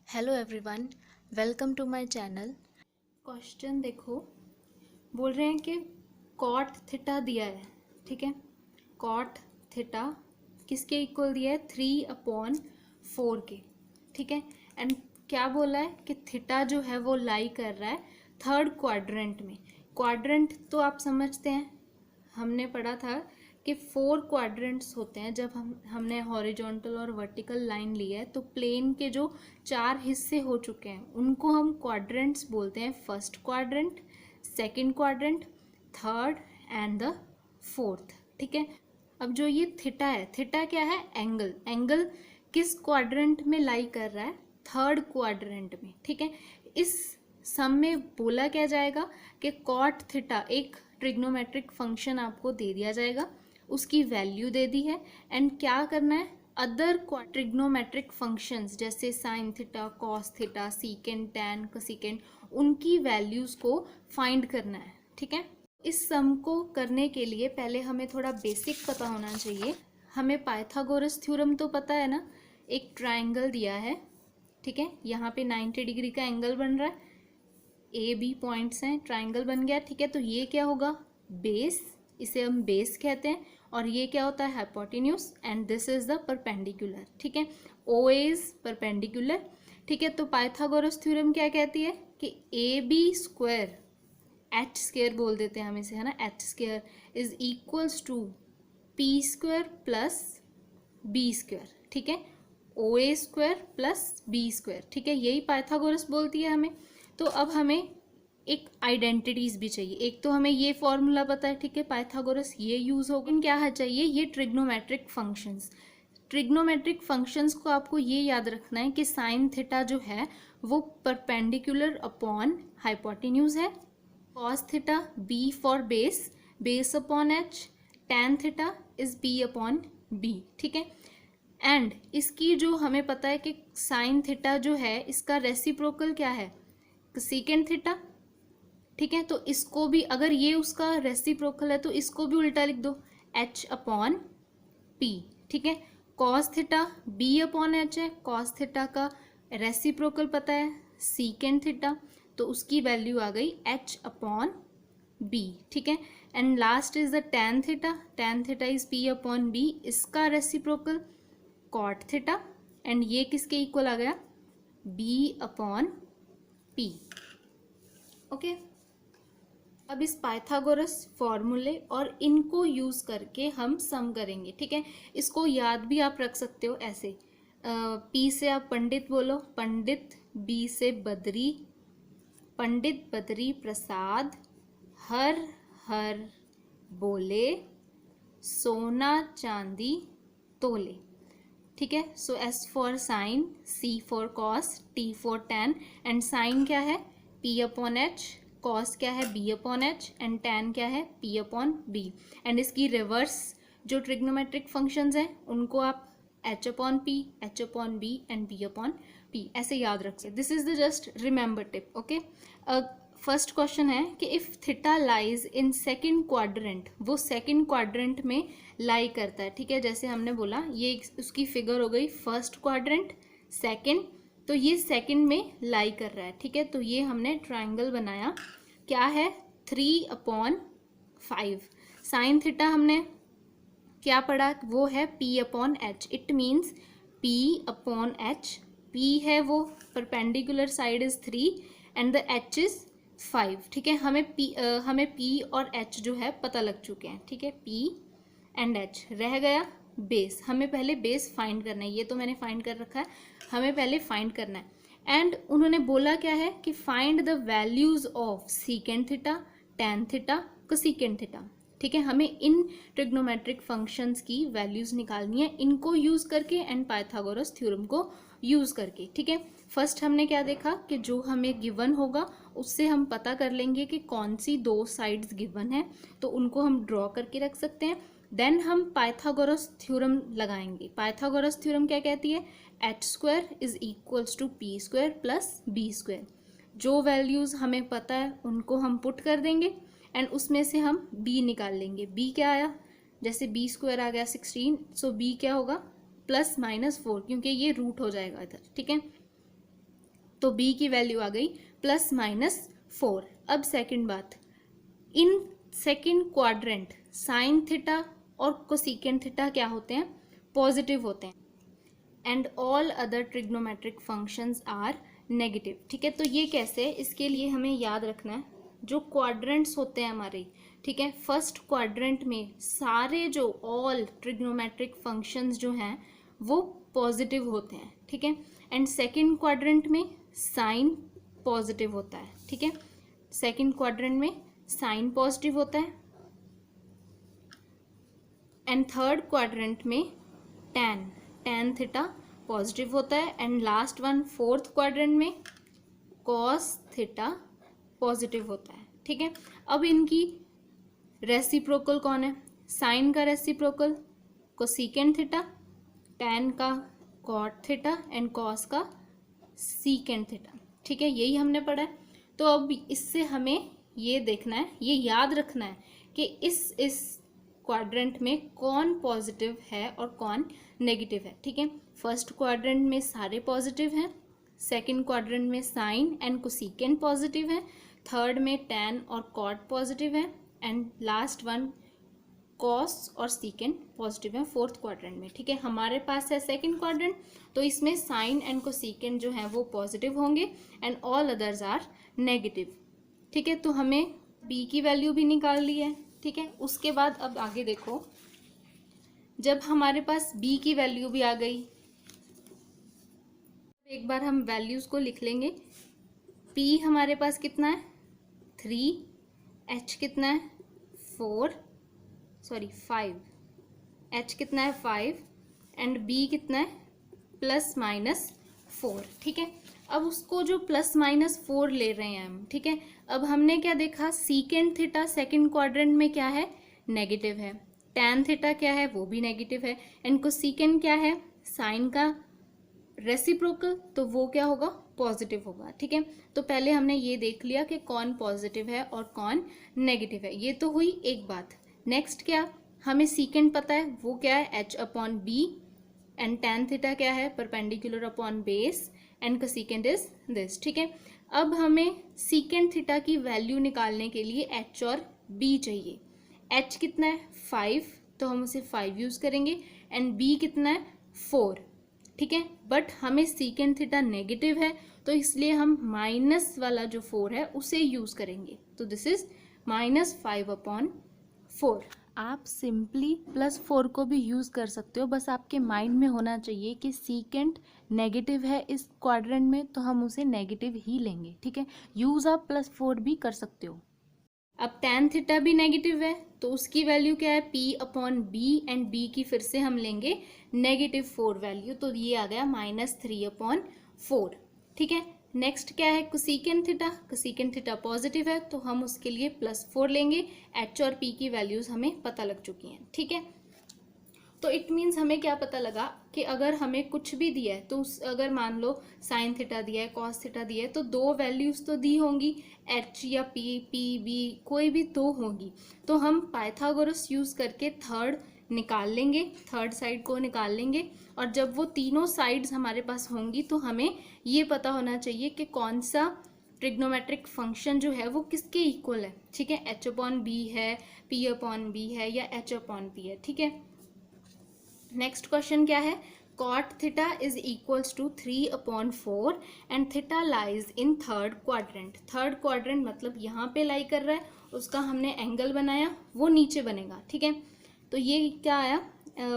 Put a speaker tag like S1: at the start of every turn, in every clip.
S1: Hello everyone, welcome to my channel. Question देखो, बोल रहे हैं कि कॉट थीटा दिया है। ठीक है, कॉट थीटा किसके इक्वल दिया है? 3/4 के। ठीक है, एंड क्या बोला है कि थीटा जो है वो लाई कर रहा है थर्ड क्वाड्रेंट में। क्वाड्रेंट तो आप समझते हैं, हमने पढ़ा था कि 4 क्वाड्रेंट्स होते हैं। जब हमने हॉरिजॉन्टल और वर्टिकल लाइन ली है तो प्लेन के जो 4 हिस्से हो चुके हैं उनको हम क्वाड्रेंट्स बोलते हैं। First quadrant, second quadrant, third and the fourth. ठीक है, अब जो ये थीटा है, थीटा क्या है? एंगल। एंगल किस क्वाड्रेंट में लाई कर रहा है? थर्ड क्वाड्रेंट में। ठीक है, इस सम में बोला क्या जाएगा कि कॉट थीटा एक ट्रिग्नोमेट्रिक फंक्शन आपको दे दिया जाएगा, उसकी वैल्यू दे दी है, एंड क्या करना है? अदर ट्रिग्नोमेट्रिक फंक्शंस जैसे sine theta, cos theta, सीकेंड, tan, cosecant, उनकी वैल्यूज को फाइंड करना है। ठीक है, इस सम को करने के लिए पहले हमें थोड़ा बेसिक पता होना चाहिए। हमें पाइथागोरस थ्योरम तो पता है ना। एक ट्राइंगल दिया है, ठीक है, यहाँ पे 90 डिग्री का एंगल बन रहा है, ए बी पॉइंट्स हैं, ट्राइंगल बन गया। ठीक है, तो ये क्या होगा? बेस, इसे हम बेस कहते हैं, और ये क्या होता है? Hypotenuse, and this is the perpendicular. ठीक है, ओ इज परपेंडिकुलर। ठीक है, तो पाइथागोरस थ्योरम क्या कहती है कि A B square, H square बोल देते हैं हम इसे, है ना, H square is equals to P square plus B square. ठीक है, O A square plus B square. ठीक है, यही पाइथागोरस बोलती है हमें। तो अब हमें एक आइडेंटिटीज भी चाहिए। एक तो हमें ये फॉर्मूला पता है, ठीक है, पाइथागोरस, ये यूज होगा। क्या है चाहिए? ये ट्रिग्नोमेट्रिक फंक्शंस। ट्रिग्नोमेट्रिक फंक्शंस को आपको ये याद रखना है कि साइन थीटा जो है वो परपेंडिकुलर अपॉन हाइपोटेन्यूज है। Cos theta, B for base, base upon H. Tan theta is B upon B. ठीक है, एंड इसकी जो हमें पता है कि साइन थीटा जो है इसका रेसिप्रोकल क्या है? Secant theta. ठीक है, तो इसको भी, अगर ये उसका रेसिप्रोकल है तो इसको भी उल्टा लिख दो, एच अपॉन पी। ठीक है, cos theta B upon H है, कॉस थीटा का रेसिप्रोकल पता है सीकेंड थीटा, तो उसकी वैल्यू आ गई एच अपॉन बी। ठीक है, and last is the tan theta, tan theta is P upon B, इसका रेसिप्रोकल कॉट थीटा, एंड ये किसके इक्वल आ गया? B upon P. ओके, अब इस पाइथागोरस फॉर्मूले और इनको यूज करके हम सम करेंगे। ठीक है, इसको याद भी आप रख सकते हो ऐसे, पी से आप पंडित बोलो, पंडित, बी से बद्री, पंडित बद्री प्रसाद, हर हर बोले, सोना चांदी तोले। ठीक है, so S for sine, C for cos, T for tan, and sine क्या है? पी अपॉन एच, कॉस क्या है? B upon H, and tan क्या है? P upon B. एंड इसकी रिवर्स जो ट्रिग्नोमेट्रिक फंक्शंस हैं उनको आप H upon P, H upon B and B upon P ऐसे याद रखिए। This is the just remember tip. Okay, first question है कि if theta lies in second quadrant, वो सेकंड क्वाड्रेंट में लाई करता है। ठीक है, जैसे हमने बोला ये उसकी फिगर हो गई फर्स्ट क्वाड्रेंट, सेकंड, तो ये सेकंड में लाई कर रहा है। ठीक है, तो ये हमने ट्राइंगल बनाया, क्या है? 3/5। साइन थीटा हमने क्या पढ़ा? वो है P upon H. It means P upon H, P है वो perpendicular side is 3 and the H is 5। ठीक है, हमें पी और एच जो है पता लग चुके हैं। ठीक है, पी एंड एच, रह गया बेस। हमें पहले बेस फाइंड करना है, ये तो मैंने फाइंड कर रखा है, हमें पहले फाइंड करना है। एंड उन्होंने बोला क्या है कि find the values of secant theta, tan theta, cosecant theta. ठीक है, हमें इन ट्रिग्नोमेट्रिक फंक्शंस की वैल्यूज निकालनी है, इनको यूज करके एंड पाइथागोरस थ्योरम को यूज करके। ठीक है, फर्स्ट हमने क्या देखा कि जो हमें गिवन होगा उससे हम पता कर लेंगे कि कौन सी दो साइड्स गिवन है, तो उनको हम ड्रॉ करके रख सकते हैं। देन हम पाइथागोरस थ्योरम लगाएंगे। पाइथागोरस थ्योरम क्या कहती है? H square is equals to P square plus B square. जो वैल्यूज हमें पता है उनको हम पुट कर देंगे एंड उसमें से हम b निकाल लेंगे। b क्या आया? जैसे बी स्क्वायर आ गया 16, सो b क्या होगा? +-4, क्योंकि ये रूट हो जाएगा इधर। ठीक है, तो बी की वैल्यू आ गई +-4। अब सेकंड बात, in second quadrant sine theta और कोसेकेंट थीटा क्या होते हैं, पॉजिटिव होते हैं, and all other trigonometric functions are negative. ठीक है, तो ये कैसे है, इसके लिए हमें याद रखना है जो क्वाड्रेंट्स होते हैं हमारे, ठीक है, फर्स्ट क्वाड्रेंट में सारे जो ऑल ट्रिग्नोमेट्रिक फंक्शंस जो हैं वो पॉजिटिव होते हैं, ठीक है, एंड सेकंड क्वाड्रेंट में साइन पॉजिटिव होता है, ठीक है, सेकंड क्वाड्रेंट में साइन पॉजिटिव होता है, एंड थर्ड क्वाड्रेंट में टैन थीटा पॉजिटिव होता है, and last one fourth quadrant में कॉस थीटा पॉजिटिव होता है, ठीक है। अब इनकी रेसिप्रोकल कौन है, साइन का रेसिप्रोकल कोसेकेंट थीटा, टैन का कॉट थीटा एंड कॉस का सीकेंट थीटा, ठीक है, यही हमने पढ़ा है। तो अब इससे हमें ये देखना है, ये याद रखना है कि इस क्वाड्रेंट में कौन पॉजिटिव है और कौन नेगेटिव है, ठीक है। फर्स्ट क्वाड्रेंट में सारे पॉजिटिव हैं, सेकंड क्वाड्रेंट में साइन एंड कोसेकेंट पॉजिटिव है, थर्ड में टैन और कॉट पॉजिटिव है, एंड लास्ट वन कॉस और सीकेंट पॉजिटिव है फोर्थ क्वाड्रेंट में, ठीक है। हमारे पास है सेकंड क्वाड्रेंट, तो इसमें साइन एंड कोसेकेंट जो है वो पॉजिटिव होंगे and all others are negative, ठीक है। तो हमें बी की वैल्यू भी निकाल ली है, ठीक है। उसके बाद अब आगे देखो, जब हमारे पास बी की वैल्यू भी आ गई, एक बार हम वैल्यूज को लिख लेंगे। पी हमारे पास कितना है 3, एच कितना है 5, एच कितना है 5 एंड बी कितना है +-4, ठीक है। अब उसको जो +-4 ले रहे हैं हम, ठीक है। अब हमने क्या देखा, सीकेंट थीटा सेकंड क्वाड्रेंट में क्या है, नेगेटिव है, टैन थीटा क्या है वो भी नेगेटिव है, एंड कोसेकेंट क्या है, साइन का रेसिप्रोकल, तो वो क्या होगा, पॉजिटिव होगा, ठीक है। तो पहले हमने ये देख लिया कि कौन पॉजिटिव है और कौन नेगेटिव है, ये तो हुई एक बात। नेक्स्ट क्या, हमें सीकेंट पता है, वो क्या है h/b, एंड टैन थीटा क्या है, perpendicular upon base, and cosecant is this, ठीक है। अब हमें सीकेंट थीटा की वैल्यू निकालने के लिए h और b चाहिए। h कितना है 5, तो हम उसे 5 यूज करेंगे, एंड b कितना है 4, ठीक है। बट हमें सीकेंट थीटा नेगेटिव है, तो इसलिए हम माइनस वाला जो 4 है उसे यूज करेंगे, तो दिस इज -5/4। आप सिंपली +4 को भी यूज़ कर सकते हो, बस आपके माइंड में होना चाहिए कि सीकेंट नेगेटिव है इस क्वाड्रेंट में, तो हम उसे नेगेटिव ही लेंगे, ठीक है। यूज़ आप +4 भी कर सकते हो। अब टैन थीटा भी नेगेटिव है, तो उसकी वैल्यू क्या है P/B, एंड B की फिर से हम लेंगे -4 वैल्यू, तो ये आ गया -3/4, ठीक है। नेक्स्ट क्या है, कोसेकेंट थीटा पॉजिटिव है, तो हम उसके लिए +4 लेंगे। h और p की वैल्यूज हमें पता लग चुकी हैं, ठीक है। तो इट मीन्स हमें क्या पता लगा कि अगर हमें कुछ भी दिया है, तो अगर मान लो साइन थीटा दिया है, कॉस थीटा दिया है, तो 2 वैल्यूज तो दी होंगी, h या p, b कोई भी 2 होंगी, तो हम पाइथागोरस यूज करके थर्ड निकाल लेंगे, थर्ड साइड को निकाल लेंगे, और जब वो तीनों साइड्स हमारे पास होंगी तो हमें ये पता होना चाहिए कि कौन सा ट्रिग्नोमेट्रिक फंक्शन जो है वो किसके इक्वल है, ठीक है। h/b है, p/b है या h/p है, ठीक है। नेक्स्ट क्वेश्चन क्या है, cot theta is equals to 3/4 and theta lies in third quadrant. Third quadrant मतलब यहाँ पे लाई कर रहा है, उसका हमने एंगल बनाया, वो नीचे बनेगा, ठीक है। तो ये क्या आया,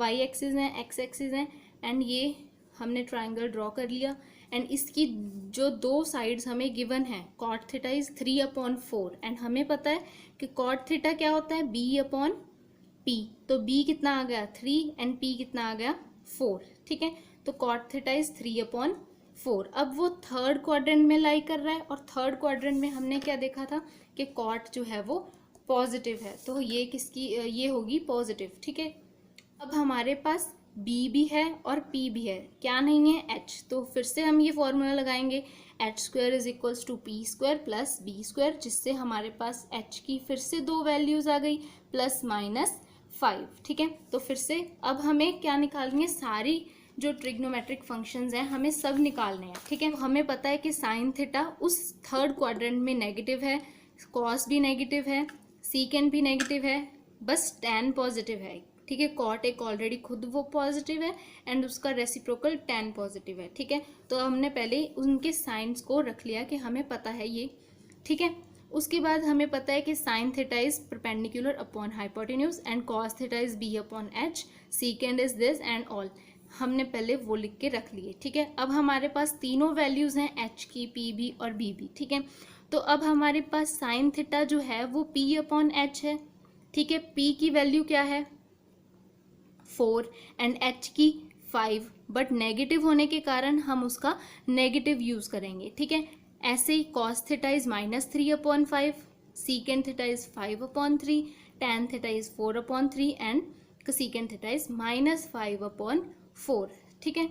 S1: y एक्सिस है, x एक्सिस है, एंड ये हमने ट्राइंगल ड्रॉ कर लिया, एंड इसकी जो 2 साइड्स हमें गिवन है, cot थीटा इज 3/4, एंड हमें पता है कि cot थीटा क्या होता है b/p, तो b कितना आ गया 3 एंड p कितना आ गया 4, ठीक है। तो cot थीटा इज 3/4। अब वो थर्ड क्वाड्रेंट में लाई कर रहा है, और थर्ड क्वाड्रेंट में हमने क्या देखा था कि cot जो है वो पॉजिटिव है, तो ये किसकी, ये होगी पॉजिटिव, ठीक है। अब हमारे पास b भी है और p भी है, क्या नहीं है h, तो फिर से हम ये फॉर्मूला लगाएंगे h² = p² + b², जिससे हमारे पास h की फिर से 2 वैल्यूज आ गई +-5, ठीक है। तो फिर से अब हमें क्या निकालनी है, सारी जो ट्रिग्नोमेट्रिक फंक्शंस हैं हमें सब निकालने हैं, ठीक है। हमें पता है कि साइन थीटा उस थर्ड क्वाड्रेंट में नेगेटिव है, कॉस भी नेगेटिव है, सीकेंड भी नेगेटिव है, बस टैन पॉजिटिव है, ठीक है। कॉट एक ऑलरेडी खुद वो पॉजिटिव है एंड उसका रेसिप्रोकल टैन पॉजिटिव है, ठीक है। तो हमने पहले उनके साइंस को रख लिया कि हमें पता है ये, ठीक है। उसके बाद हमें पता है कि sine theta is perpendicular upon hypotenuse and cos theta is B upon H, secant is this and all, हमने पहले वो लिख के रख लिए, ठीक है। अब हमारे पास तीनों वैल्यूज हैं, एच की, पी बी और बी बी, ठीक है। तो अब हमारे पास साइन थीटा जो है वो पी अपॉन एच है, ठीक है। पी की वैल्यू क्या है 4 एंड एच की 5, बट नेगेटिव होने के कारण हम उसका नेगेटिव यूज करेंगे, ठीक है। ऐसे ही cos theta is -3/5, secant theta is 5/3, tan theta is 4/3 and secant theta is -5/4, ठीक है।